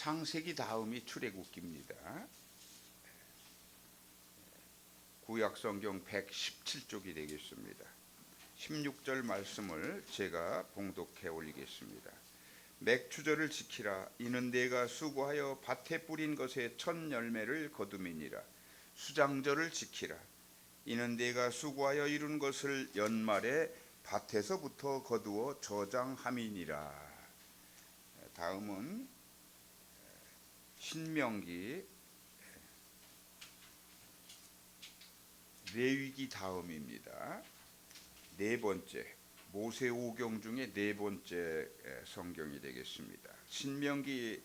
창세기 다음이 출애굽기입니다. 구약성경 117쪽이 되겠습니다. 16절 말씀을 제가 봉독해 올리겠습니다. 맥추절을 지키라. 이는 내가 수고하여 밭에 뿌린 것의 첫 열매를 거둠이니라. 수장절을 지키라. 이는 내가 수고하여 이룬 것을 연말에 밭에서부터 거두어 저장함이니라. 다음은 신명기 레위기 다음입니다. 네 번째, 모세오경 중에 네 번째 성경이 되겠습니다. 신명기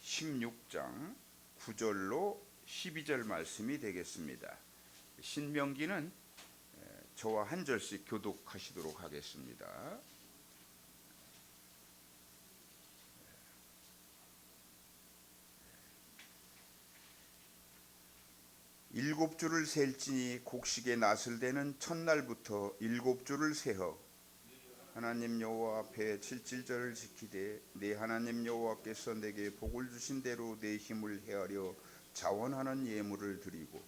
16장 9절로 12절 말씀이 되겠습니다. 신명기는 저와 한 절씩 교독하시도록 하겠습니다. 일곱 주를 셀지니 곡식에 낫을 대는 첫날부터 일곱 주를 세어 하나님 여호와 앞에 칠칠절을 지키되 내 하나님 여호와께서 내게 복을 주신 대로 내 힘을 헤아려 자원하는 예물을 드리고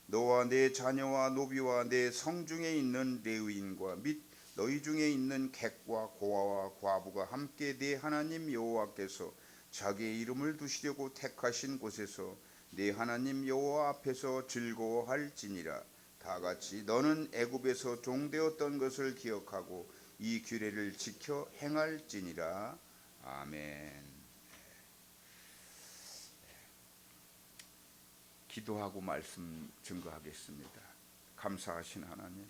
너와 내 자녀와 노비와 내 성중에 있는 레위인과 및 너희 중에 있는 객과 고아와 과부가 함께 내 하나님 여호와께서 자기의 이름을 두시려고 택하신 곳에서 네 하나님 여호와 앞에서 즐거워할지니라. 다같이 너는 애굽에서 종되었던 것을 기억하고 이 규례를 지켜 행할지니라. 아멘. 기도하고 말씀 증거하겠습니다. 감사하신 하나님,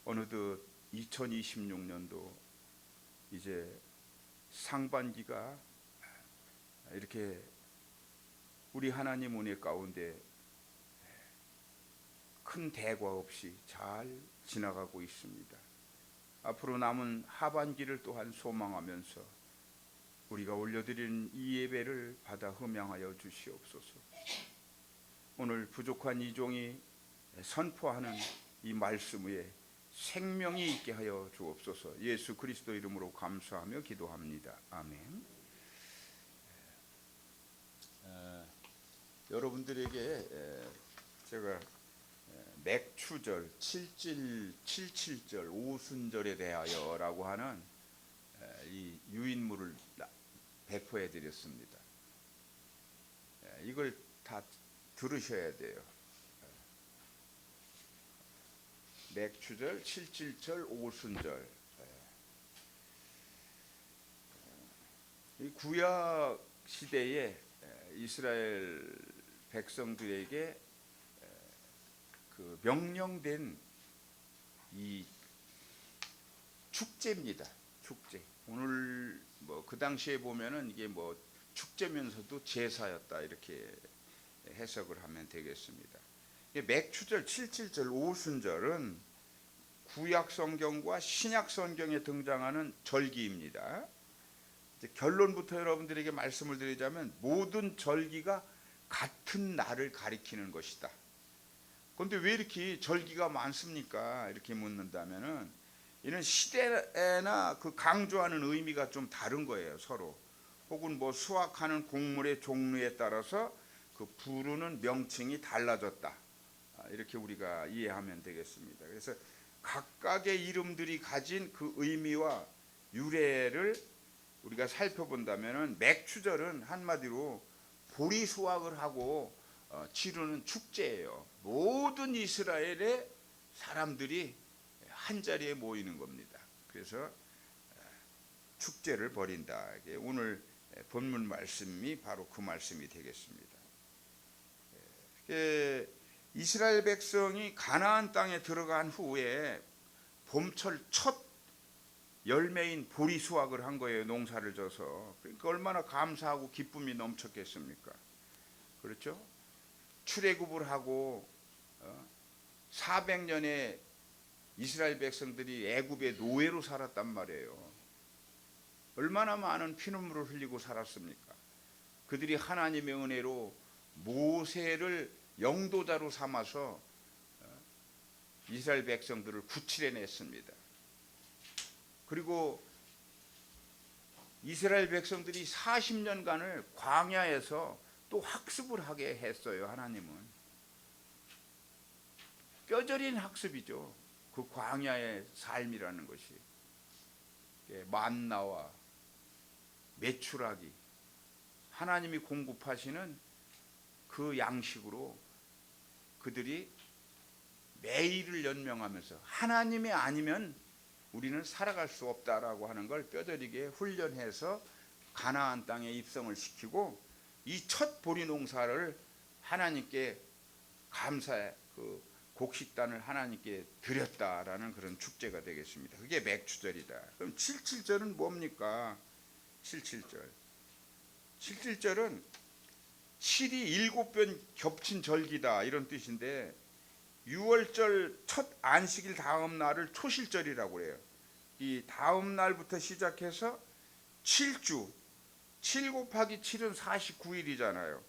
어느덧 2026년도 이제 상반기가 이렇게 우리 하나님 은혜 가운데 큰 대과 없이 잘 지나가고 있습니다. 앞으로 남은 하반기를 또한 소망하면서 우리가 올려드리는 이 예배를 받아 흠양하여 주시옵소서. 오늘 부족한 이 종이 선포하는 이 말씀 위에 생명이 있게 하여 주옵소서. 예수 그리스도 이름으로 감사하며 기도합니다. 아멘. 여러분들에게 제가 맥추절, 칠칠절, 오순절에 대하여라고 하는 이 유인물을 배포해 드렸습니다. 이걸 다 들으셔야 돼요. 맥추절, 칠칠절, 오순절. 이 구약 시대에 이스라엘 백성들에게 그 명령된 이 축제입니다. 축제. 오늘 뭐 그 당시에 보면은 이게 뭐 축제면서도 제사였다 이렇게 해석을 하면 되겠습니다. 맥추절, 칠칠절, 오순절은 구약 성경과 신약 성경에 등장하는 절기입니다. 이제 결론부터 여러분들에게 말씀을 드리자면 모든 절기가 같은 날을 가리키는 것이다. 그런데 왜 이렇게 절기가 많습니까? 이렇게 묻는다면은 이는 시대나 그 강조하는 의미가 좀 다른 거예요, 서로. 혹은 뭐 수확하는 곡물의 종류에 따라서 그 부르는 명칭이 달라졌다. 이렇게 우리가 이해하면 되겠습니다. 그래서 각각의 이름들이 가진 그 의미와 유래를 우리가 살펴본다면은 맥추절은 한마디로 보리 수확을 하고 치르는 축제예요. 모든 이스라엘의 사람들이 한 자리에 모이는 겁니다. 그래서 축제를 벌인다. 오늘 본문 말씀이 바로 그 말씀이 되겠습니다. 이스라엘 백성이 가나안 땅에 들어간 후에 봄철 첫 열매인 보리 수확을 한 거예요. 농사를 져서. 그러니까 얼마나 감사하고 기쁨이 넘쳤겠습니까? 그렇죠? 출애굽을 하고 400년의 이스라엘 백성들이 애굽의 노예로 살았단 말이에요. 얼마나 많은 피눈물을 흘리고 살았습니까? 그들이 하나님의 은혜로 모세를 영도자로 삼아서 이스라엘 백성들을 구출해냈습니다. 그리고 이스라엘 백성들이 40년간을 광야에서 또 학습을 하게 했어요. 하나님은 뼈저린 학습이죠. 그 광야의 삶이라는 것이 만나와 메추라기, 하나님이 공급하시는 그 양식으로 그들이 매일을 연명하면서 하나님이 아니면 우리는 살아갈 수 없다라고 하는 걸 뼈저리게 훈련해서 가나안 땅에 입성을 시키고 이 첫 보리 농사를 하나님께 감사의 그 곡식단을 하나님께 드렸다라는 그런 축제가 되겠습니다. 그게 맥추절이다. 그럼 77절은 뭡니까? 77절. 77절은 7이 7번 겹친 절기다 이런 뜻인데 6월절 첫 안식일 다음 날을 초실절이라고 해요. 이 다음 날부터 시작해서 7주 7 곱하기 7은 49일이잖아요.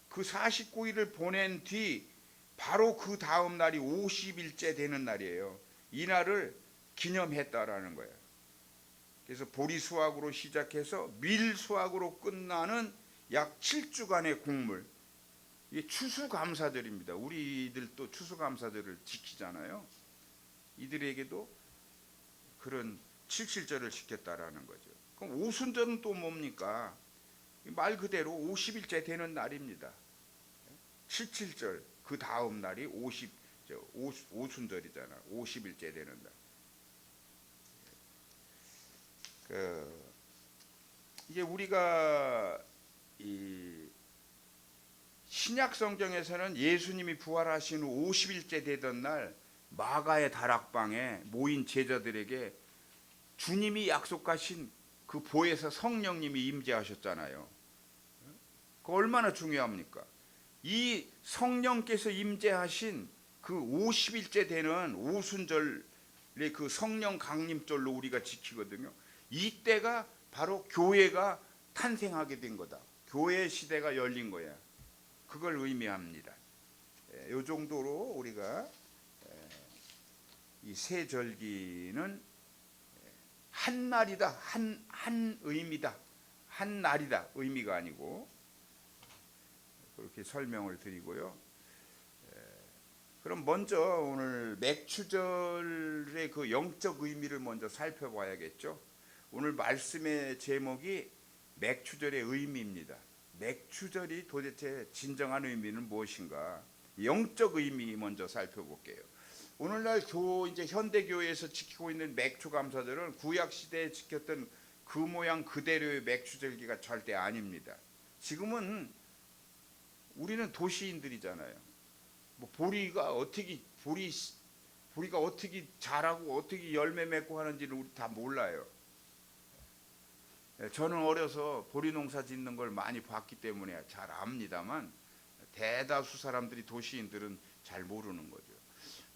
그 49일을 보낸 뒤 바로 그 다음 날이 50일째 되는 날이에요. 이 날을 기념했다라는 거예요. 그래서 보리 수확으로 시작해서 밀 수확으로 끝나는 약 7주간의 곡물. 이게 추수감사절입니다. 우리들도 추수감사절을 지키잖아요. 이들에게도 그런 77절을 지켰다라는 거죠. 그럼 오순절은 또 뭡니까? 말 그대로 50일째 되는 날입니다. 77절 그 다음 날이 오순절이잖아. 50일째 되는 날. 이게 우리가 이 신약 성경에서는 예수님이 부활하신 후 50일째 되던 날 마가의 다락방에 모인 제자들에게 주님이 약속하신 그 보혜사 성령님이 임재하셨잖아요. 그 얼마나 중요합니까? 이 성령께서 임재하신 그 50일째 되는 오순절의 그 성령 강림절로 우리가 지키거든요. 이때가 바로 교회가 탄생하게 된 거다. 교회 시대가 열린 거야. 그걸 의미합니다. 이 정도로 우리가 이 세 절기는 한 날이다, 한 의미다, 한 날이다 의미가 아니고 그렇게 설명을 드리고요. 그럼 먼저 오늘 맥추절의 그 영적 의미를 먼저 살펴봐야겠죠. 오늘 말씀의 제목이 맥추절의 의미입니다. 맥추절이 도대체 진정한 의미는 무엇인가? 영적 의미 먼저 살펴볼게요. 오늘날 이제 현대 교회에서 지키고 있는 맥추감사절은 구약 시대에 지켰던 그 모양 그대로의 맥추절기가 절대 아닙니다. 지금은 우리는 도시인들이잖아요. 뭐 보리가 어떻게 자라고 어떻게 열매 맺고 하는지를 우리 다 몰라요. 저는 어려서 보리 농사 짓는 걸 많이 봤기 때문에 잘 압니다만 대다수 사람들이 도시인들은 잘 모르는 거죠.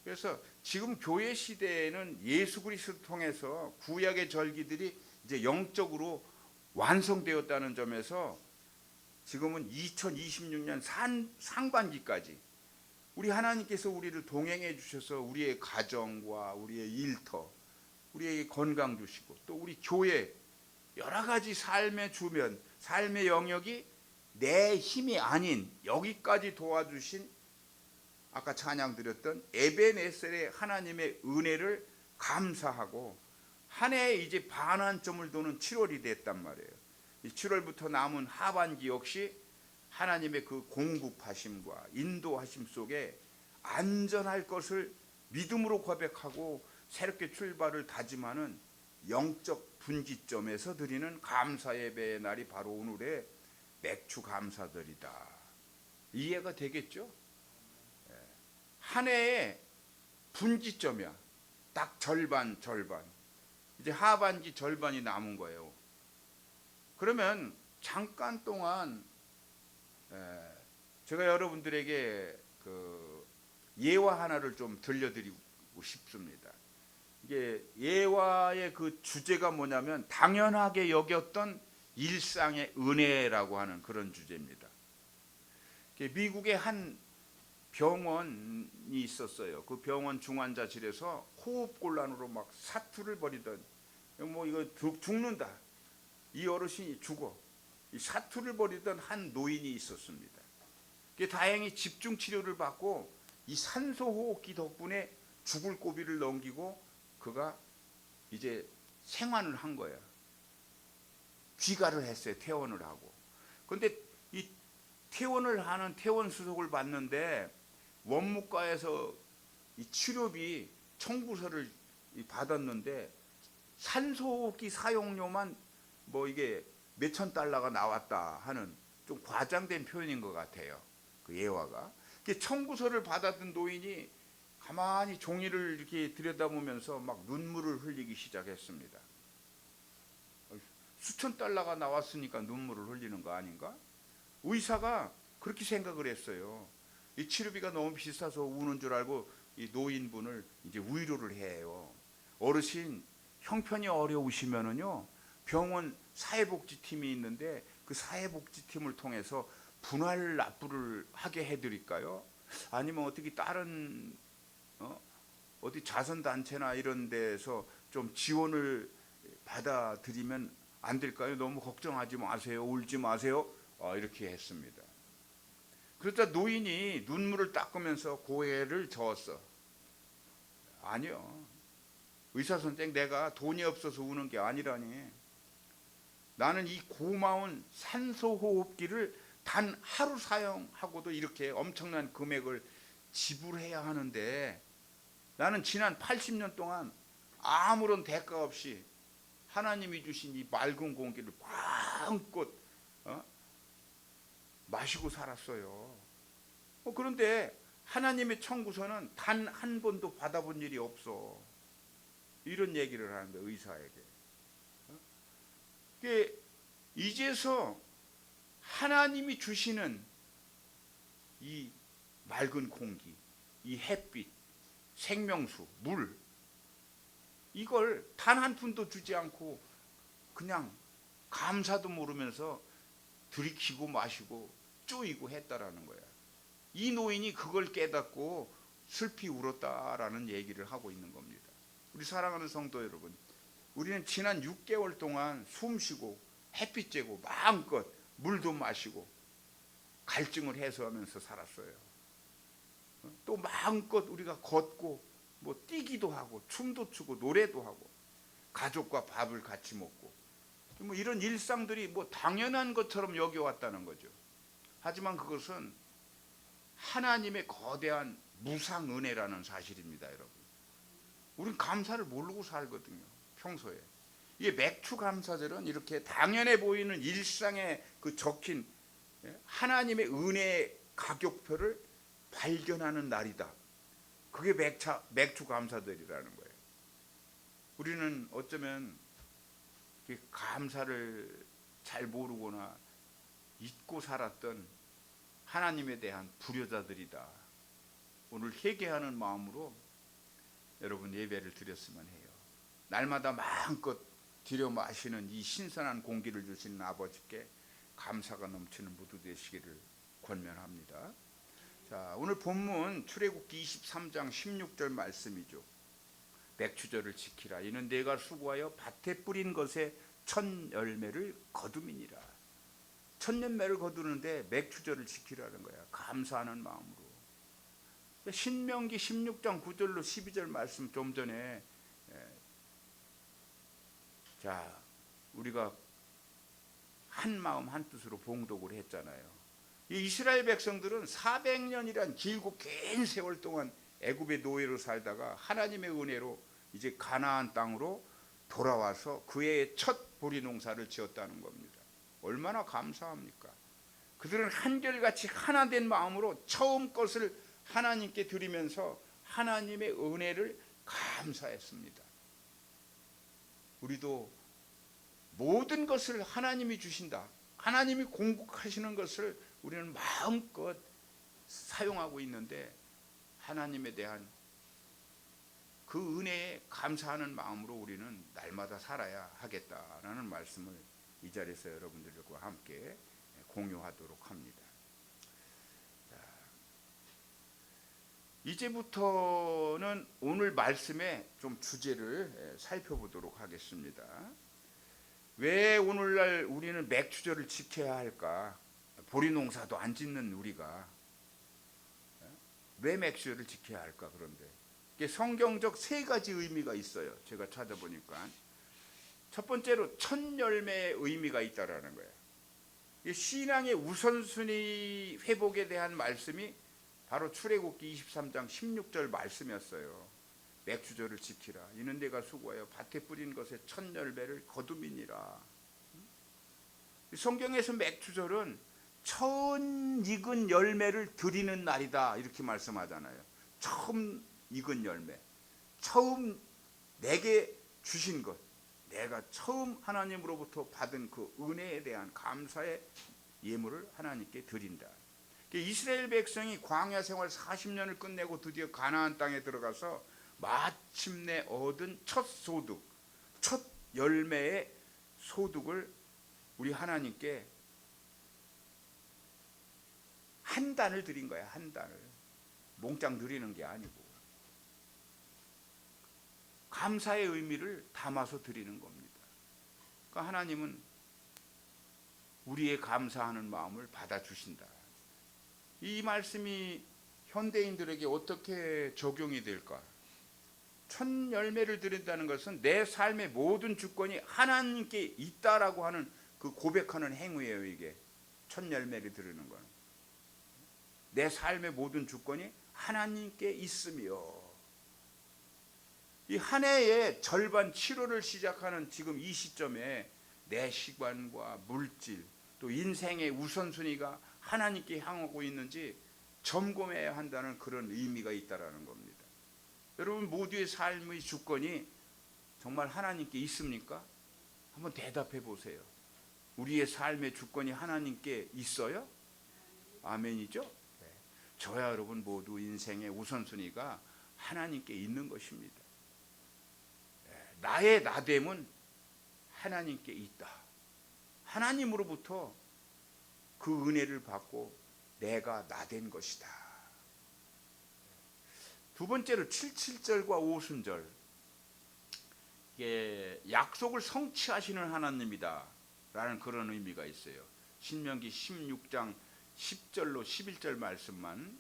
그래서 지금 교회 시대에는 예수 그리스도를 통해서 구약의 절기들이 이제 영적으로 완성되었다는 점에서 지금은 2026년 상반기까지 우리 하나님께서 우리를 동행해 주셔서 우리의 가정과 우리의 일터, 우리에게 건강 주시고 또 우리 교회 여러 가지 삶의 주변, 삶의 영역이 내 힘이 아닌 여기까지 도와주신 아까 찬양 드렸던 에베네셀의 하나님의 은혜를 감사하고 한 해에 이제 반환점을 도는 7월이 됐단 말이에요. 이 7월부터 남은 하반기 역시 하나님의 그 공급하심과 인도하심 속에 안전할 것을 믿음으로 고백하고 새롭게 출발을 다짐하는 영적 분기점에서 드리는 감사 예배의 날이 바로 오늘의 맥추 감사절이다. 이해가 되겠죠? 한 해의 분기점이야. 딱 절반. 이제 하반기 절반이 남은 거예요. 그러면 잠깐 동안 제가 여러분들에게 그 예화 하나를 좀 들려드리고 싶습니다. 이게 예화의 그 주제가 뭐냐면 당연하게 여겼던 일상의 은혜라고 하는 그런 주제입니다. 미국의 한 병원이 있었어요. 그 병원 중환자실에서 호흡곤란으로 막 사투를 벌이던 뭐 이거 죽는다. 이 어르신이 죽어. 이 사투를 벌이던 한 노인이 있었습니다. 다행히 집중 치료를 받고 이 산소호흡기 덕분에 죽을 고비를 넘기고 그가 이제 생還을 한 거야. 귀가를 했어요. 퇴원을 하고. 그런데 이 퇴원을 하는 퇴원 수속을 받는데 원무과에서 이 치료비 청구서를 받았는데 산소호흡기 사용료만 뭐 이게 몇천 달러가 나왔다 하는 좀 과장된 표현인 것 같아요. 그 예화가. 청구서를 받았던 노인이 가만히 종이를 이렇게 들여다보면서 막 눈물을 흘리기 시작했습니다. 수천 달러가 나왔으니까 눈물을 흘리는 거 아닌가? 의사가 그렇게 생각을 했어요. 이 치료비가 너무 비싸서 우는 줄 알고 이 노인분을 이제 위로를 해요. 어르신 형편이 어려우시면은요 병원 사회복지팀이 있는데 그 사회복지팀을 통해서 분할 납부를 하게 해드릴까요? 아니면 어떻게 다른 어디 자선단체나 이런 데서 좀 지원을 받아들이면 안 될까요? 너무 걱정하지 마세요. 울지 마세요. 이렇게 했습니다. 그러자 노인이 눈물을 닦으면서 고개를 저었어. 아니요. 의사 선생, 내가 돈이 없어서 우는 게 아니라니. 나는 이 고마운 산소호흡기를 단 하루 사용하고도 이렇게 엄청난 금액을 지불해야 하는데 나는 지난 80년 동안 아무런 대가 없이 하나님이 주신 이 맑은 공기를 마음껏 마시고 살았어요. 그런데 하나님의 청구서는 단 한 번도 받아본 일이 없어. 이런 얘기를 하는데 의사에게. 이제서 하나님이 주시는 이 맑은 공기, 이 햇빛, 생명수, 물, 이걸 단 한 푼도 주지 않고 그냥 감사도 모르면서 들이키고 마시고 쪼이고 했다라는 거야. 이 노인이 그걸 깨닫고 슬피 울었다라는 얘기를 하고 있는 겁니다. 우리 사랑하는 성도 여러분, 우리는 지난 6개월 동안 숨 쉬고 햇빛 쬐고 마음껏 물도 마시고 갈증을 해소하면서 살았어요. 또 마음껏 우리가 걷고 뭐 뛰기도 하고 춤도 추고 노래도 하고 가족과 밥을 같이 먹고 뭐 이런 일상들이 뭐 당연한 것처럼 여겨왔다는 거죠. 하지만 그것은 하나님의 거대한 무상 은혜라는 사실입니다, 여러분. 우린 감사를 모르고 살거든요, 평소에. 이 맥주 감사절은 이렇게 당연해 보이는 일상에 그 적힌 하나님의 은혜의 가격표를 발견하는 날이다. 그게 맥주 감사절이라는 거예요. 우리는 어쩌면 감사를 잘 모르거나 잊고 살았던 하나님에 대한 불효자들이다. 오늘 회개하는 마음으로 여러분 예배를 드렸으면 해요. 날마다 마음껏 들여 마시는 이 신선한 공기를 주시는 아버지께 감사가 넘치는 모두 되시기를 권면합니다. 자, 오늘 본문 출애굽기 23장 16절 말씀이죠. 맥추절을 지키라. 이는 내가 수고하여 밭에 뿌린 것에 첫 열매를 거둠이니라. 첫 열매를 거두는데 맥추절을 지키라는 거야. 감사하는 마음으로. 신명기 16장 9절로 12절 말씀 좀 전에 자, 우리가 한 마음 한 뜻으로 봉독을 했잖아요. 이 이스라엘 백성들은 400년이란 길고 긴 세월 동안 애굽의 노예로 살다가 하나님의 은혜로 이제 가나안 땅으로 돌아와서 그의 첫 보리 농사를 지었다는 겁니다. 얼마나 감사합니까? 그들은 한결같이 하나 된 마음으로 처음 것을 하나님께 드리면서 하나님의 은혜를 감사했습니다. 우리도 모든 것을 하나님이 주신다. 하나님이 공급하시는 것을 우리는 마음껏 사용하고 있는데 하나님에 대한 그 은혜에 감사하는 마음으로 우리는 날마다 살아야 하겠다라는 말씀을 이 자리에서 여러분들과 함께 공유하도록 합니다. 자, 이제부터는 오늘 말씀의 좀 주제를 살펴보도록 하겠습니다. 왜 오늘날 우리는 맥주절을 지켜야 할까? 보리농사도 안 짓는 우리가 왜 맥주절을 지켜야 할까? 그런데 이게 성경적 세 가지 의미가 있어요. 제가 찾아보니까 첫 번째로 첫 열매의 의미가 있다라는 거예요. 신앙의 우선순위 회복에 대한 말씀이 바로 출애굽기 23장 16절 말씀이었어요. 맥주절을 지키라. 이는 내가 수고하여 밭에 뿌린 것의 첫 열매를 거두미니라. 성경에서 맥주절은 처음 익은 열매를 드리는 날이다 이렇게 말씀하잖아요. 처음 익은 열매, 처음 내게 주신 것, 내가 처음 하나님으로부터 받은 그 은혜에 대한 감사의 예물을 하나님께 드린다. 이스라엘 백성이 광야 생활 40년을 끝내고 드디어 가나안 땅에 들어가서 마침내 얻은 첫 소득, 첫 열매의 소득을 우리 하나님께 한 단을 드린 거야. 한 단을. 몽땅 드리는 게 아니고 감사의 의미를 담아서 드리는 겁니다. 그러니까 하나님은 우리의 감사하는 마음을 받아주신다. 이 말씀이 현대인들에게 어떻게 적용이 될까? 첫 열매를 드린다는 것은 내 삶의 모든 주권이 하나님께 있다라고 하는 그 고백하는 행위예요. 이게 첫 열매를 드리는 거는 내 삶의 모든 주권이 하나님께 있으며, 이 한 해의 절반 7월을 시작하는 지금 이 시점에 내 시간과 물질 또 인생의 우선순위가 하나님께 향하고 있는지 점검해야 한다는 그런 의미가 있다라는 겁니다. 여러분 모두의 삶의 주권이 정말 하나님께 있습니까? 한번 대답해 보세요. 우리의 삶의 주권이 하나님께 있어요? 아멘이죠? 네. 저야 여러분 모두 인생의 우선순위가 하나님께 있는 것입니다. 네. 나의 나됨은 하나님께 있다. 하나님으로부터 그 은혜를 받고 내가 나된 것이다. 두 번째로 77절과 오순절, 이게 약속을 성취하시는 하나님이다 라는 그런 의미가 있어요. 신명기 16장 10절로 11절 말씀만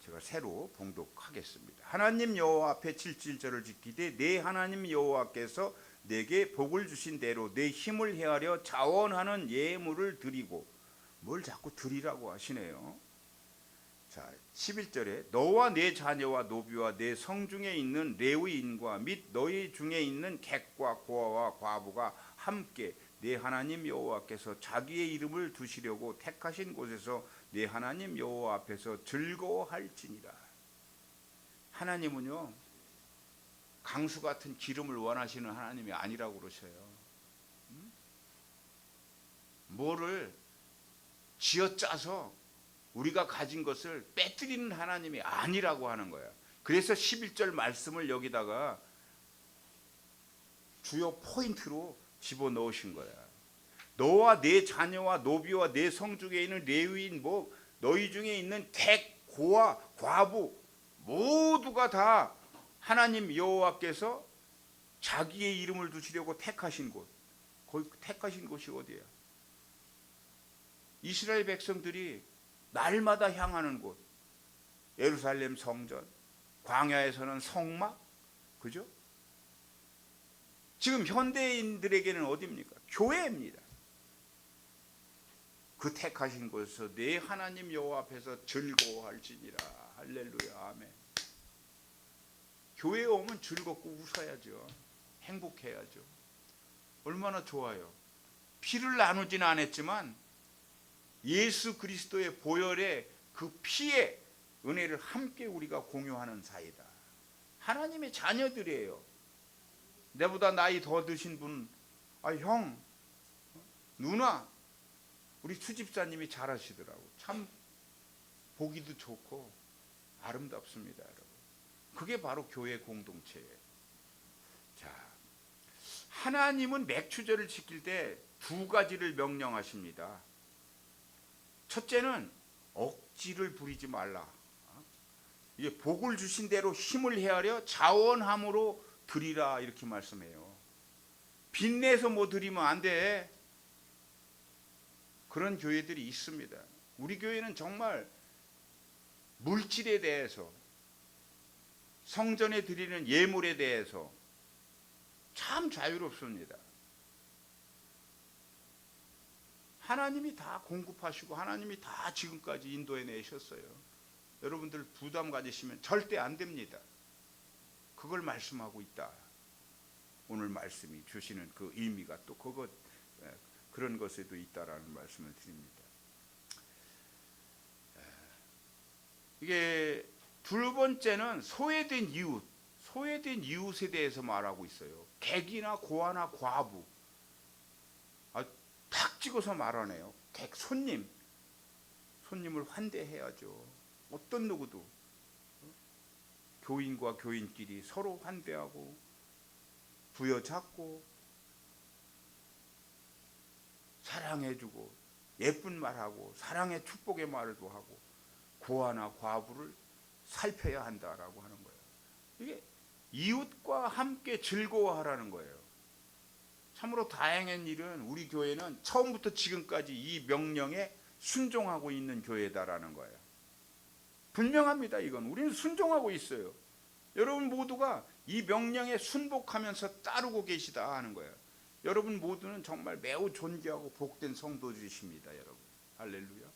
제가 새로 봉독하겠습니다. 하나님 여호와 앞에 77절을 지키되 내 하나님 여호와께서 내게 복을 주신 대로 내 힘을 헤아려 자원하는 예물을 드리고, 뭘 자꾸 드리라고 하시네요. 자, 11절에 너와 내 자녀와 노비와 내 성중에 있는 레위인과 및 너희 중에 있는 객과 고아와 과부가 함께 내 하나님 여호와께서 자기의 이름을 두시려고 택하신 곳에서 내 하나님 여호와 앞에서 즐거워할지니라. 하나님은요 강수 같은 기름을 원하시는 하나님이 아니라고 그러셔요. 뭐를 쥐어짜서 우리가 가진 것을 빼뜨리는 하나님이 아니라고 하는 거야. 그래서 11절 말씀을 여기다가 주요 포인트로 집어넣으신 거야. 너와 내 자녀와 노비와 내 성중에 있는 레위인, 뭐 너희 중에 있는 객, 고아, 과부 모두가 다 하나님 여호와께서 자기의 이름을 두시려고 택하신 곳. 거기 택하신 곳이 어디예요? 이스라엘 백성들이 날마다 향하는 곳. 예루살렘 성전, 광야에서는 성막, 그죠? 지금 현대인들에게는 어디입니까? 교회입니다. 그 택하신 곳에서 내 하나님 여호와 앞에서 즐거워할지니라. 할렐루야, 아멘. 교회에 오면 즐겁고 웃어야죠. 행복해야죠. 얼마나 좋아요. 피를 나누지는 않았지만 예수 그리스도의 보혈의 그 피의 은혜를 함께 우리가 공유하는 사이다. 하나님의 자녀들이에요. 내보다 나이 더 드신 분, 형, 누나, 우리 수집사님이 잘하시더라고. 참 보기도 좋고 아름답습니다, 여러분. 그게 바로 교회 공동체예요. 자, 하나님은 맥주절을 지킬 때 두 가지를 명령하십니다. 첫째는 억지를 부리지 말라. 이게 복을 주신 대로 힘을 헤아려 자원함으로 드리라 이렇게 말씀해요. 빚내서 뭐 드리면 안 돼. 그런 교회들이 있습니다. 우리 교회는 정말 물질에 대해서, 성전에 드리는 예물에 대해서 참 자유롭습니다. 하나님이 다 공급하시고 하나님이 다 지금까지 인도해 내셨어요. 여러분들 부담 가지시면 절대 안 됩니다. 그걸 말씀하고 있다. 오늘 말씀이 주시는 그 의미가 또 그런 것에도 있다라는 말씀을 드립니다. 이게 두 번째는 소외된 이웃, 소외된 이웃에 대해서 말하고 있어요. 객이나 고아나 과부, 탁 찍어서 말하네요. 객, 손님을 환대해야죠. 어떤 누구도 교인과 교인끼리 서로 환대하고 부여잡고 사랑해주고 예쁜 말하고 사랑의 축복의 말도 하고 고아나 과부를 살펴야 한다라고 하는 거예요. 이게 이웃과 함께 즐거워하라는 거예요. 참으로 다행한 일은 우리 교회는 처음부터 지금까지 이 명령에 순종하고 있는 교회다라는 거예요. 분명합니다. 이건 우리는 순종하고 있어요. 여러분 모두가 이 명령에 순복하면서 따르고 계시다 하는 거예요. 여러분 모두는 정말 매우 존귀하고 복된 성도들이십니다. 여러분 할렐루야.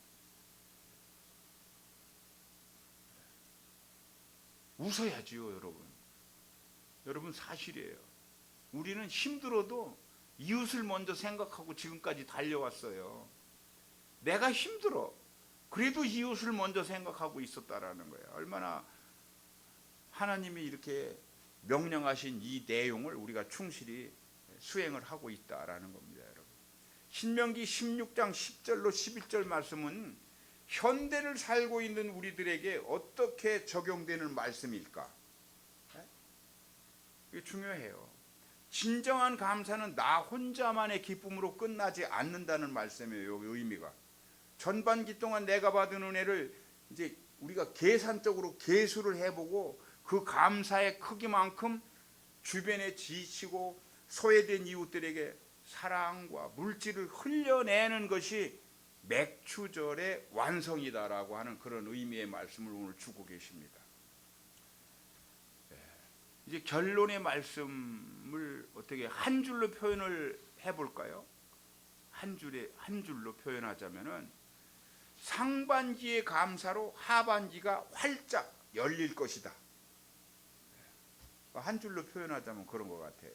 웃어야지요. 여러분 사실이에요. 우리는 힘들어도 이웃을 먼저 생각하고 지금까지 달려왔어요. 내가 힘들어. 그래도 이웃을 먼저 생각하고 있었다라는 거예요. 얼마나 하나님이 이렇게 명령하신 이 내용을 우리가 충실히 수행을 하고 있다라는 겁니다. 여러분. 신명기 16장 10절로 11절 말씀은 현대를 살고 있는 우리들에게 어떻게 적용되는 말씀일까? 이게 중요해요. 진정한 감사는 나 혼자만의 기쁨으로 끝나지 않는다는 말씀이에요. 여기 의미가. 전반기 동안 내가 받은 은혜를 이제 우리가 계산적으로 계수를 해보고 그 감사의 크기만큼 주변에 지치고 소외된 이웃들에게 사랑과 물질을 흘려내는 것이 맥추절의 완성이다라고 하는 그런 의미의 말씀을 오늘 주고 계십니다. 이제 결론의 말씀을 어떻게 한 줄로 표현을 해볼까요? 한 줄로 표현하자면은 상반기의 감사로 하반기가 활짝 열릴 것이다. 한 줄로 표현하자면 그런 것 같아요.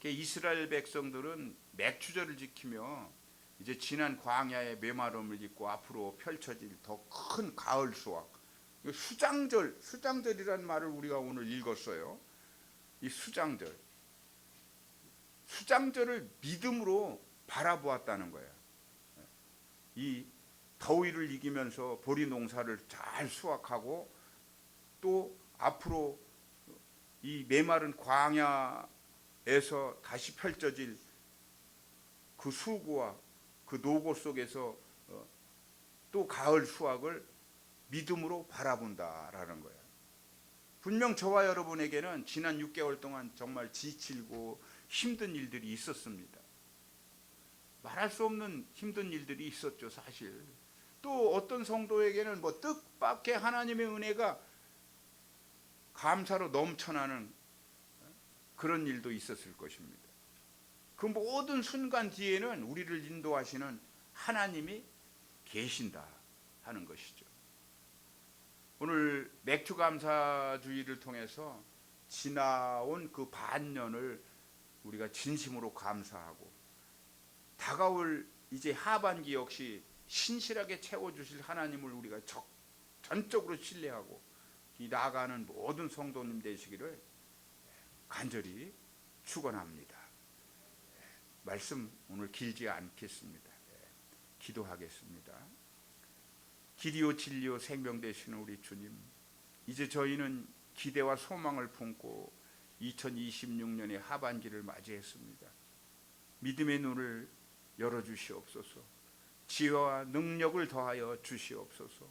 이스라엘 백성들은 맥추절을 지키며 이제 지난 광야의 메마름을 잊고 앞으로 펼쳐질 더 큰 가을 수확, 수장절이라는 말을 우리가 오늘 읽었어요. 이 수장절을 믿음으로 바라보았다는 거예요. 이 더위를 이기면서 보리 농사를 잘 수확하고 또 앞으로 이 메마른 광야에서 다시 펼쳐질 그 수고와 그 노고 속에서 또 가을 수확을 믿음으로 바라본다라는 거예요. 분명 저와 여러분에게는 지난 6개월 동안 정말 지치고 힘든 일들이 있었습니다. 말할 수 없는 힘든 일들이 있었죠, 사실. 또 어떤 성도에게는 뭐 뜻밖의 하나님의 은혜가 감사로 넘쳐나는 그런 일도 있었을 것입니다. 그 모든 순간 뒤에는 우리를 인도하시는 하나님이 계신다 하는 것이죠. 오늘 맥주감사주의를 통해서 지나온 그 반년을 우리가 진심으로 감사하고 다가올 이제 하반기 역시 신실하게 채워주실 하나님을 우리가 전적으로 신뢰하고 이 나아가는 모든 성도님 되시기를 간절히 축원합니다. 말씀 오늘 길지 않겠습니다. 기도하겠습니다. 길이요 진리요 생명 되시는 우리 주님, 이제 저희는 기대와 소망을 품고 2026년의 하반기를 맞이했습니다. 믿음의 눈을 열어주시옵소서. 지혜와 능력을 더하여 주시옵소서.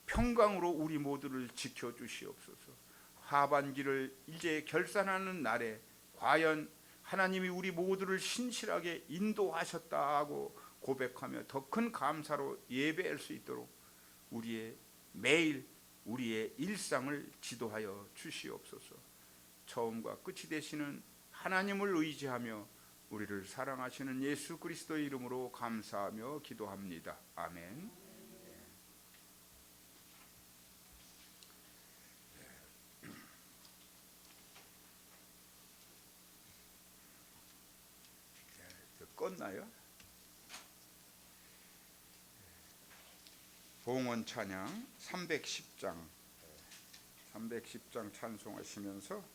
평강으로 우리 모두를 지켜주시옵소서. 하반기를 이제 결산하는 날에 과연 하나님이 우리 모두를 신실하게 인도하셨다고 고백하며 더 큰 감사로 예배할 수 있도록 우리의 매일 우리의 일상을 지도하여 주시옵소서. 처음과 끝이 되시는 하나님을 의지하며 우리를 사랑하시는 예수 그리스도의 이름으로 감사하며 기도합니다. 아멘. 껐나요? 봉헌 찬양 310장 찬송하시면서